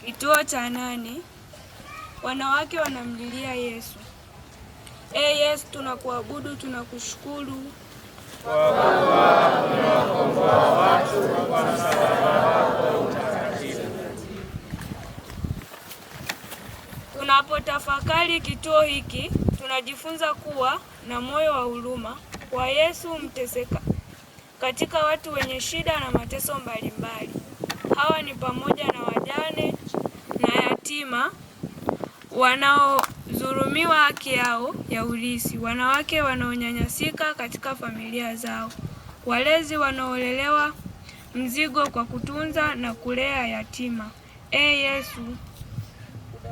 Kituo cha 8. Wanawake wanamlilia Yesu. Yesu, tunakuabudu, tunakushukuru kwa kuwa umewakomboa watu kwa msalaba wako mtakatifu. Tunapotafakari kituo hiki, tunajifunza kuwa na moyo wa huruma kwa Yesu mteseka katika watu wenye shida na mateso mbalimbali. Hawa ni pamoja na wajane na yatima wanaodhulumiwa haki yao ya urithi, wanawake wanaonyanyasika katika familia zao, walezi wanaolelewa mzigo kwa kutunza na kulea yatima. Yesu,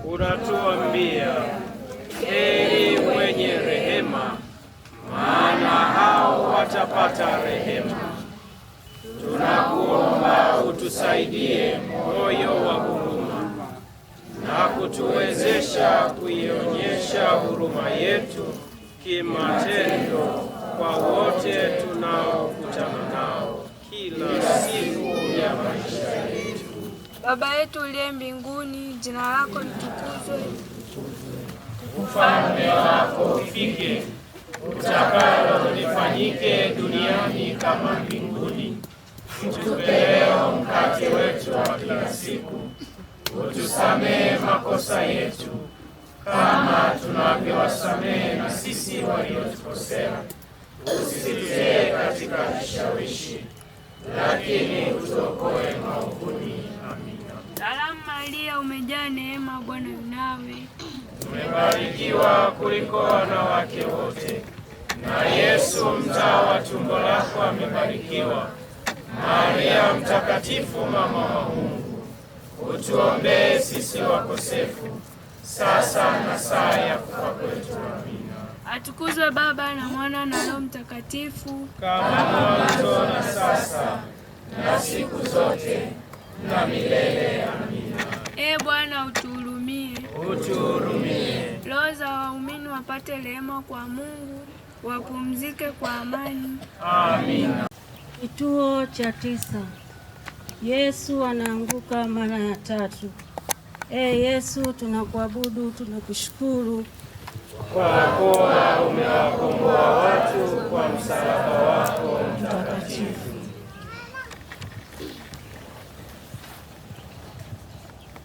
unatuambia, heri wenye rehema, maana hao watapata rehema. Tunakuomba utusaidie moyo wa huruma na kutuwezesha kuionyesha huruma yetu kimatendo kwa wote tunaokutana nao kila siku ya maisha yetu. Baba yetu uliye mbinguni, jina lako litukuzwe. Ufalme wako ufike, utakalo lifanyike duniani kama mbinguni. Utupe leo mkate wetu wa kila siku. Utusamehe makosa yetu kama tunavyowasamehe na sisi waliotukosea. Usitutie katika kishawishi, lakini utuokoe maovuni. Amina. Salamu Maria, umejaa neema, Bwana yu nawe. Umebarikiwa kuliko wanawake wote, na Yesu mzao wa tumbo lako amebarikiwa. Maria mtakatifu, mama wa Mungu, utuombee sisi wakosefu, sasa na saa ya kufa kwetu. Amina. Atukuzwe Baba na Mwana na Roho Mtakatifu, kama mwanzo na sasa na siku zote na milele. Amina. Bwana utuhurumie. Utuhurumie. Roho za waumini wapate rehema kwa Mungu, wapumzike kwa amani. Amina. Kituo cha 9. Yesu anaanguka mara ya 3. Yesu, tunakuabudu, tunakushukuru kwa kuwa umewakomboa watu kwa msalaba wako mtakatifu.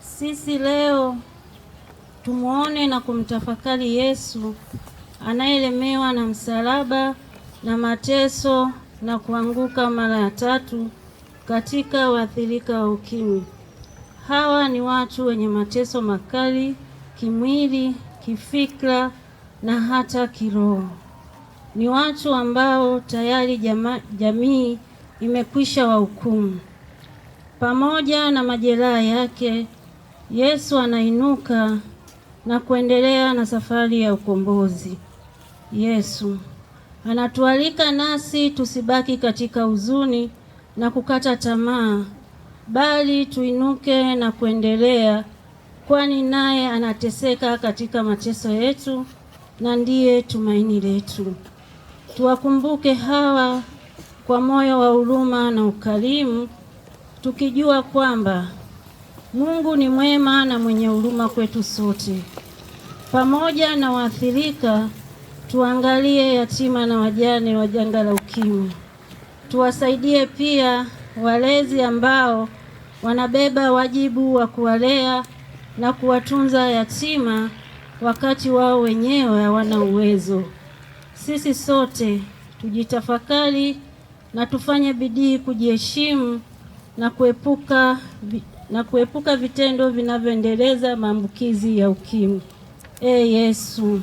Sisi leo tumuone na kumtafakari Yesu anayelemewa na msalaba na mateso na kuanguka mara ya 3 katika waathirika wa ukimwi. Hawa ni watu wenye mateso makali kimwili, kifikra na hata kiroho. Ni watu ambao tayari jamii imekwisha wahukumu. Pamoja na majeraha yake, Yesu anainuka na kuendelea na safari ya ukombozi. Yesu anatualika nasi tusibaki katika huzuni na kukata tamaa, bali tuinuke na kuendelea, kwani naye anateseka katika mateso yetu na ndiye tumaini letu. Tuwakumbuke hawa kwa moyo wa huruma na ukarimu, tukijua kwamba Mungu ni mwema na mwenye huruma kwetu sote. Pamoja na waathirika, tuangalie yatima na wajane wa janga la ukimwi. Tuwasaidie pia walezi ambao wanabeba wajibu wa kuwalea na kuwatunza yatima wakati wao wenyewe hawana uwezo. Sisi sote tujitafakari na tufanye bidii kujiheshimu na kuepuka vitendo vinavyoendeleza maambukizi ya ukimwi. Yesu,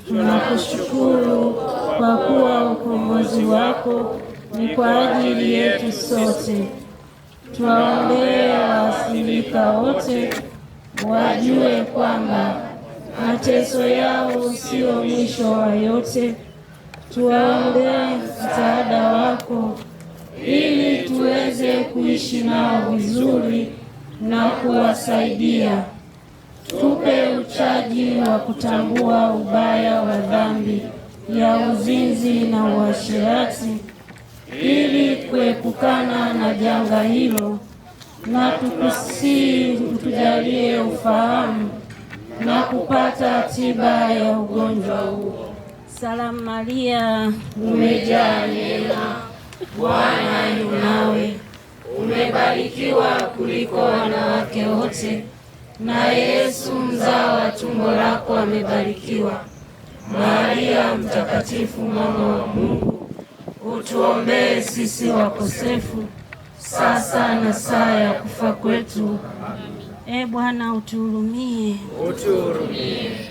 tunakushukuru kwa kuwa ukombozi wako ni kwa ajili yetu sote. Tuwaombee waathirika wote wajue kwamba mateso yao sio mwisho wa yote. Tuwaombee msaada wako ili tuweze kuishi nao vizuri na kuwasaidia. Tupe uchaji wa kutambua ubaya wa dhambi ya uzinzi na uasherati ili kuepukana na janga hilo na tukusihi utujalie ufahamu na kupata tiba ya ugonjwa huo. Salamu Maria, umejaa neema, Bwana yu nawe, umebarikiwa kuliko wanawake wote, na Yesu mzao wa tumbo lako amebarikiwa. Maria mtakatifu, mama wa Mungu, utuombee sisi wakosefu, sasa na saa ya kufa kwetu. E Bwana, utuhurumie.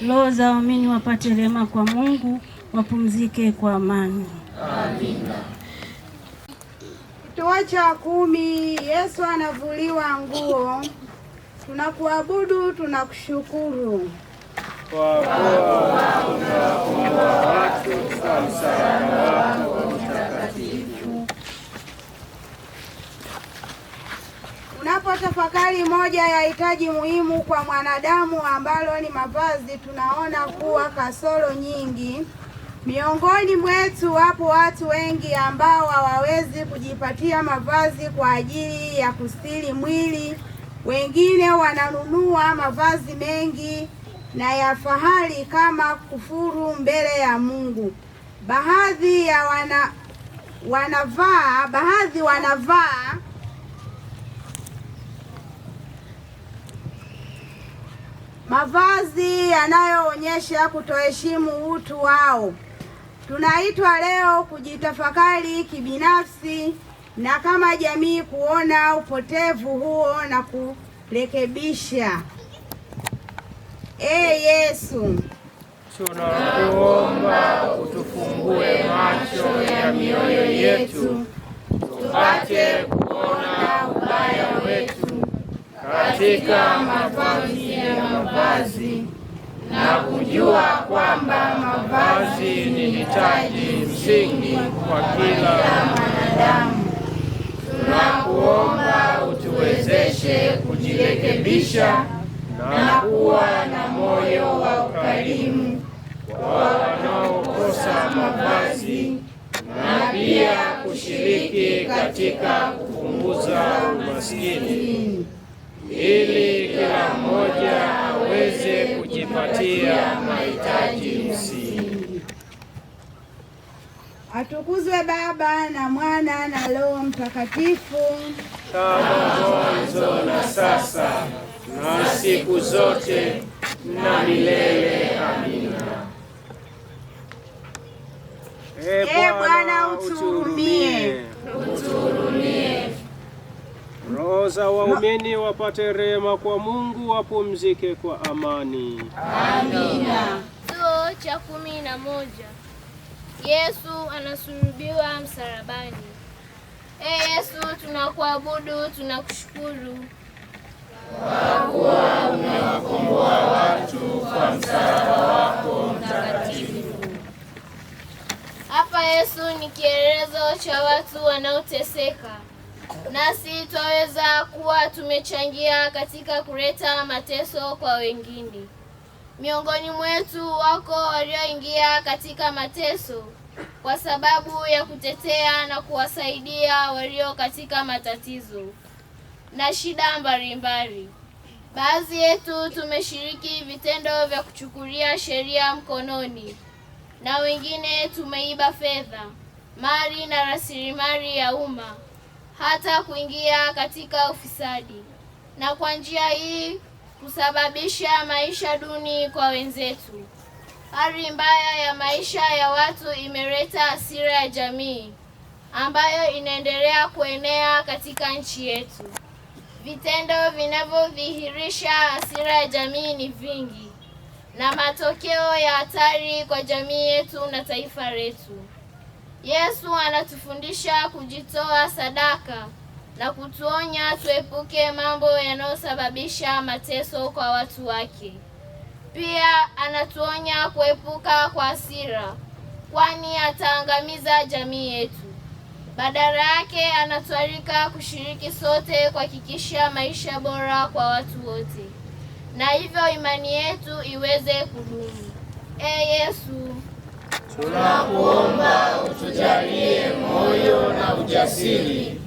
Roho za waamini wapate rehema kwa Mungu, wapumzike kwa amani. Amina. Kituo cha 10. Yesu anavuliwa nguo. Tunakuabudu, tunakushukuru kwa kuwa umewakomboa watu kwa msalaba wako mtakatifu. Unapotafakari moja ya hitaji muhimu kwa mwanadamu ambalo ni mavazi, tunaona kuwa kasoro nyingi. Miongoni mwetu wapo watu wengi ambao hawawezi kujipatia mavazi kwa ajili ya kustiri mwili. Wengine wananunua mavazi mengi na ya fahari kama kufuru mbele ya Mungu. Baadhi wanavaa mavazi yanayoonyesha kutoheshimu utu wao. Tunaitwa leo kujitafakari kibinafsi na kama jamii kuona upotevu huo na kurekebisha. Yesu, tunakuomba utufungue macho ya mioyo yetu, tupate kuona ubaya wetu katika mavazi na kujua kwamba mavazi ni hitaji msingi kwa kila mwanadamu. Tunakuomba utuwezeshe kujirekebisha na kuwa na moyo wa ukarimu kwa wanaokosa mavazi na pia kushiriki katika kupunguza umaskini, ili kila mmoja aweze kujipatia mahitaji msingi. Atukuzwe Baba na Mwana na Roho Mtakatifu, kama mwanzo na sasa na siku zote na milele. Amina. Bwana utuhurumie. Roho za waumini wapate rehema kwa Mungu, wapumzike kwa amani. Amina. Kituo cha 11. Yesu anasulubiwa msalabani. Yesu, tunakuabudu, tunakushukuru kwa kuwa umewakomboa watu kwa msalaba wako mtakatifu. Hapa Yesu ni kielelezo cha watu wanaoteseka, nasi twaweza kuwa tumechangia katika kuleta mateso kwa wengine. Miongoni mwetu wako walioingia katika mateso kwa sababu ya kutetea na kuwasaidia walio katika matatizo na shida mbalimbali. Baadhi yetu tumeshiriki vitendo vya kuchukulia sheria mkononi, na wengine tumeiba fedha, mali na rasilimali ya umma, hata kuingia katika ufisadi, na kwa njia hii kusababisha maisha duni kwa wenzetu. Hali mbaya ya maisha ya watu imeleta hasira ya jamii ambayo inaendelea kuenea katika nchi yetu. Vitendo vinavyodhihirisha hasira ya jamii ni vingi na matokeo ya hatari kwa jamii yetu na taifa letu. Yesu anatufundisha kujitoa sadaka na kutuonya tuepuke mambo yanayosababisha mateso kwa watu wake. Pia anatuonya kuepuka kwa hasira, kwani ataangamiza jamii yetu. Badala yake anatualika kushiriki sote kuhakikisha maisha bora kwa watu wote, na hivyo imani yetu iweze kudumu. Yesu, tunakuomba utujalie moyo na ujasiri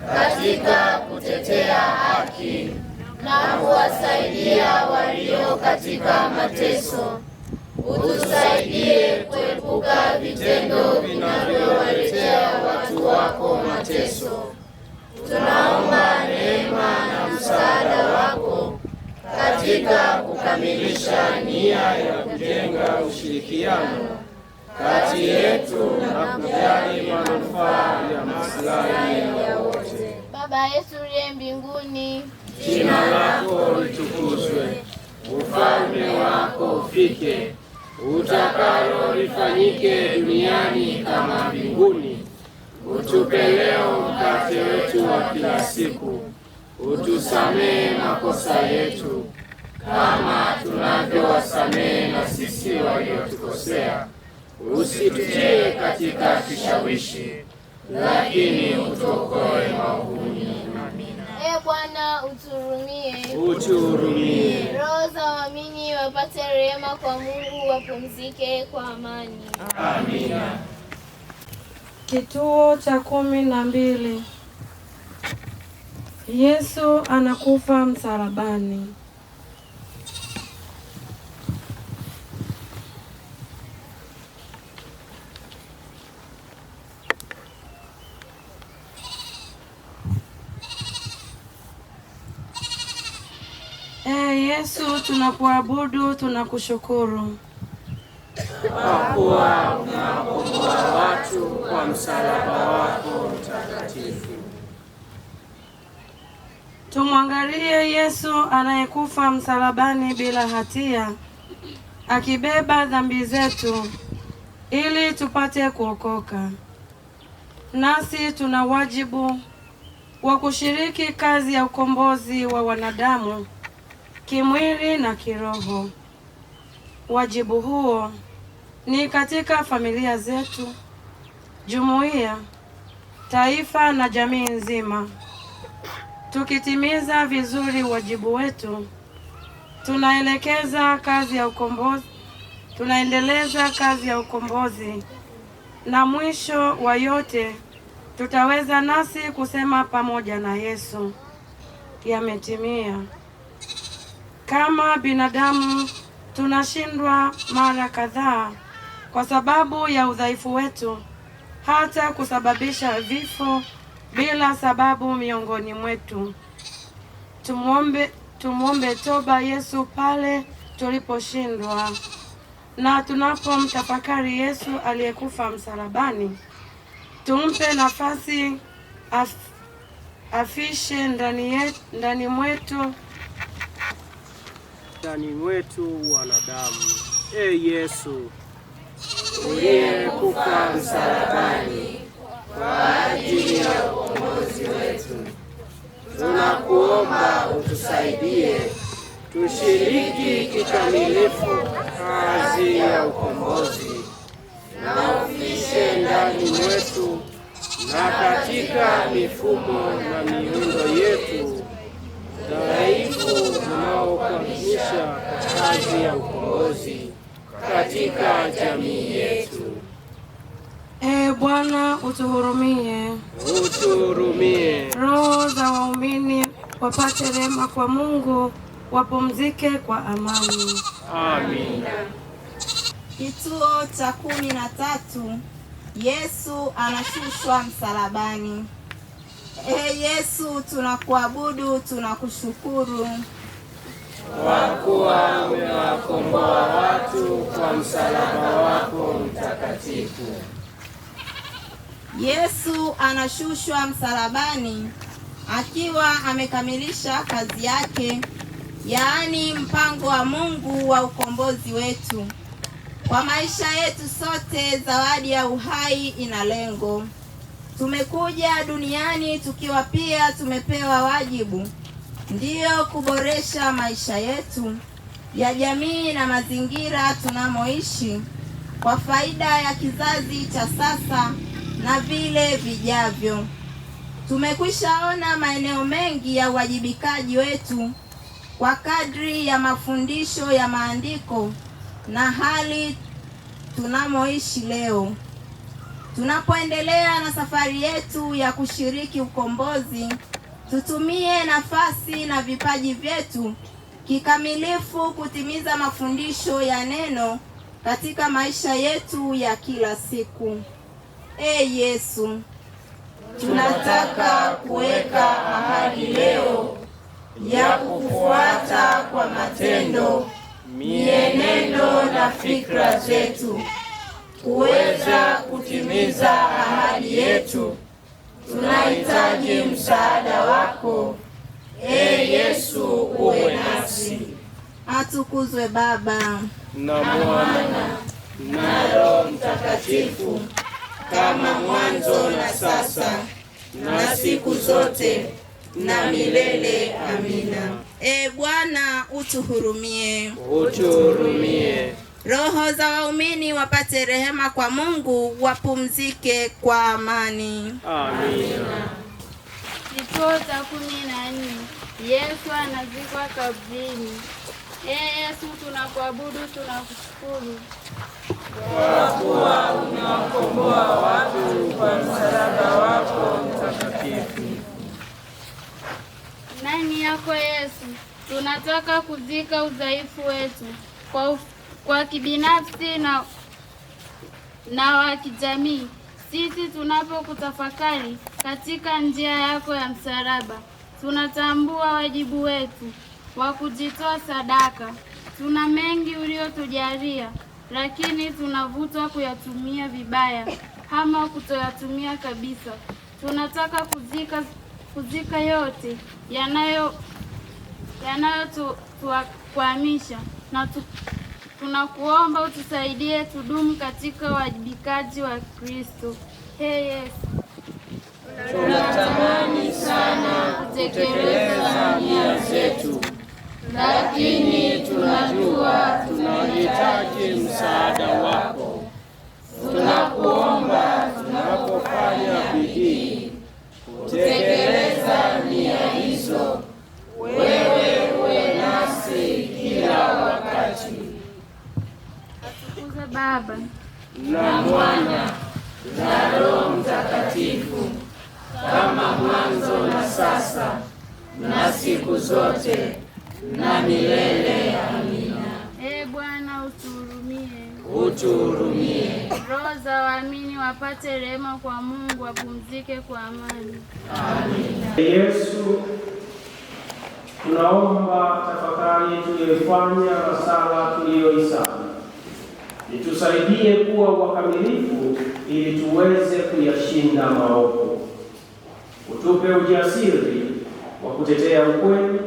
katika kutetea haki na kuwasaidia walio katika mateso. Utusaidie kuepuka vitendo vinavyowaletea watu wako mateso. Tunaomba neema na msaada wako katika kukamilisha nia ya kujenga ushirikiano kati yetu na kujali manufaa ya maslahi ya wote. Baba yetu uliye mbinguni, jina lako litukuzwe, ufalme wako ufike, utakalo lifanyike duniani kama mbinguni. Utupe leo mkate wetu wa kila siku. Utusamehe makosa yetu kama tunavyowasamehe na sisi waliotukosea. Usitutie katika kishawishi, lakini utuokoe maovuni. Ee Bwana, utuhurumie. Utuhurumie. Roho za waamini wapate rehema kwa Mungu, wapumzike kwa amani. Amina. Kituo cha 12. Yesu anakufa msalabani. Yesu, tunakuabudu, tunakushukuru kwa kuwa unakomboa watu kwa msalaba wako mtakatifu. Tumwangalie Yesu anayekufa msalabani bila hatia, akibeba dhambi zetu ili tupate kuokoka. Nasi tuna wajibu wa kushiriki kazi ya ukombozi wa wanadamu kimwili na kiroho. Wajibu huo ni katika familia zetu, jumuiya, taifa na jamii nzima. Tukitimiza vizuri wajibu wetu, tunaendeleza kazi ya ukombozi, na mwisho wa yote tutaweza nasi kusema pamoja na Yesu, yametimia. Kama binadamu tunashindwa mara kadhaa kwa sababu ya udhaifu wetu, hata kusababisha vifo bila sababu miongoni mwetu. Tumuombe toba Yesu pale tuliposhindwa, na tunapomtafakari Yesu aliyekufa msalabani, tumpe nafasi afishe ndani mwetu wanadamu. Yesu uliyekufa msalabani kwa ajili ya ukombozi wetu, tunakuomba utusaidie tushiriki kikamilifu kazi ya ukombozi, na ufishe ndani mwetu na katika mifumo na miundo yetu dhaifu tunaokamilisha kazi ya ukombozi katika jamii yetu. Bwana, utuhurumie. Utuhurumie. Roho za waumini wapate rehema kwa Mungu, wapumzike kwa amani. Amina. Kituo cha 13. Yesu anashushwa msalabani. Yesu, tunakuabudu, tunakushukuru kwa kuwa umewakomboa watu kwa msalaba wako mtakatifu. Yesu anashushwa msalabani akiwa amekamilisha kazi yake, yaani mpango wa Mungu wa ukombozi wetu. Kwa maisha yetu sote, zawadi ya uhai ina lengo. Tumekuja duniani tukiwa pia tumepewa wajibu, ndiyo kuboresha maisha yetu ya jamii na mazingira tunamoishi kwa faida ya kizazi cha sasa na vile vijavyo. Tumekwishaona maeneo mengi ya uwajibikaji wetu kwa kadri ya mafundisho ya maandiko na hali tunamoishi leo. Tunapoendelea na safari yetu ya kushiriki ukombozi, tutumie nafasi na vipaji vyetu kikamilifu kutimiza mafundisho ya neno katika maisha yetu ya kila siku. Yesu, tunataka kuweka ahadi leo ya kufuata kwa matendo, mienendo na fikra zetu kuweza kutimiza ahadi yetu. Tunahitaji msaada wako. Yesu, uwe nasi. Atukuzwe Baba na Mwana na Roho Mtakatifu, kama mwanzo na sasa na siku zote na milele. Amina. Bwana, utuhurumie. Utuhurumie. Roho za waumini wapate rehema kwa Mungu, wapumzike kwa amani. Amina. Kituo cha 14. Yesu anazikwa kaburini. Yesu, tunakuabudu, tunakushukuru kwa kuwa unawakomboa watu kwa msalaba wako mtakatifu. Ndani yako Yesu, tunataka kuzika udhaifu wetu kwa kibinafsi na wa kijamii. Sisi tunapokutafakari katika njia yako ya msalaba, tunatambua wajibu wetu wa kujitoa sadaka. Tuna mengi uliotujalia, lakini tunavutwa kuyatumia vibaya ama kutoyatumia kabisa. Tunataka kuzika yote yanayotukwamisha na tunakuomba utusaidie tudumu katika uwajibikaji wa Kristo. Yesu, tunatamani sana kutekeleza nia zetu, lakini tunajua tunahitaji msaada wako. Tunakuomba tunapofanya bidii kutekeleza nia hizo, wewe uwe nasi kila wakati. Atukuzwe Baba na Mwana na Roho Mtakatifu, kama mwanzo na sasa na siku zote na milele. Amina. Bwana, utuhurumie. Utuhurumie. Roho za waamini wapate rehema kwa Mungu, wapumzike kwa amani. Amina. Yesu, tunaomba tafakari tuliyoifanya na sala tuliyoisali itusaidie kuwa wakamilifu ili tuweze kuyashinda maovu. Utupe ujasiri wa kutetea ukweli,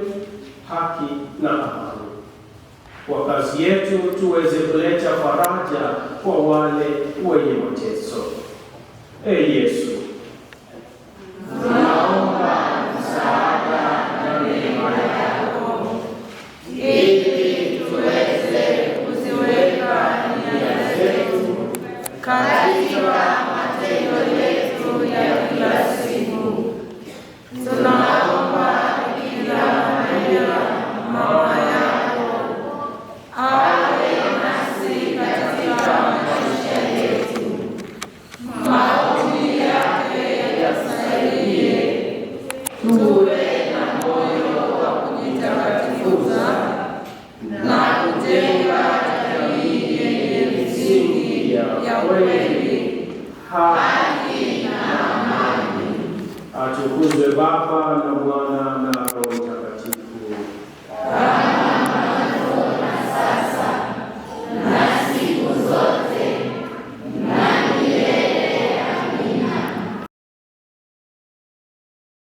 haki na amani. Kwa kazi yetu tuweze kuleta faraja kwa wale wenye mateso. Yesu, tunaomba msaada na neema yako ili tuweze kuziweka nia zetu katika matendo yetu ya kila siku. Tunaomba kila mmoja mama yako awe nasi katika maisha yetu. Maombi yake yasaidie tuwe na moyo wa kujitakatifuza na kujenga jamii yenye misingi ya kweli, haki